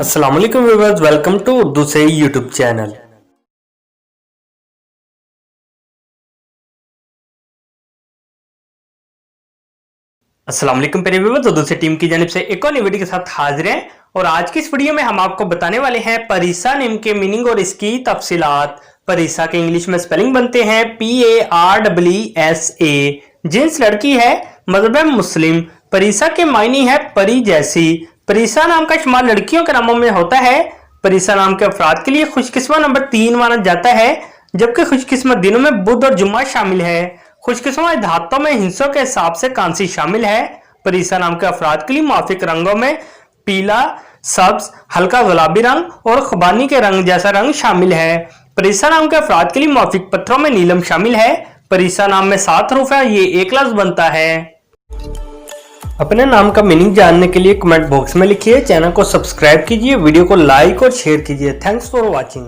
अस्सलाम वालेकुम viewers, welcome to Urdu से यूट्यूब चैनल। अस्सलाम वालेकुम प्यारे व्यूअर्स, उर्दू से टीम की जानिब से एक और नई वीडियो के साथ हाजिर हैं। और आज की इस वीडियो में हम आपको बताने वाले हैं परीसा नेम के मीनिंग और इसकी तफसीलात। परीसा के इंग्लिश में स्पेलिंग बनते हैं PAREESA। जिन्स लड़की है, मजहब मुस्लिम। परीसा के मायने है परी जैसी। परीसा नाम का शुमार लड़कियों के नामों में होता है। परीसा नाम के अफराद के लिए खुशकिस्मत नंबर 3 माना जाता है, जबकि खुशकिस्मत दिनों में बुध और जुम्मा शामिल है। खुशकिस्मत धातों में हिस्सों के हिसाब से कांसी शामिल है। परीसा नाम के अफराद के लिए माफिक रंगों में पीला, सब्ज, हल्का गुलाबी रंग और खुबानी के रंग जैसा रंग शामिल है। परीसा नाम के अफराद के लिए माफिक पत्थरों में नीलम शामिल है। परीसा नाम में 7 हरूफ है, ये एक लफ्ज बनता है। अपने नाम का मीनिंग जानने के लिए कमेंट बॉक्स में लिखिए। चैनल को सब्सक्राइब कीजिए, वीडियो को लाइक और शेयर कीजिए। Thanks for watching.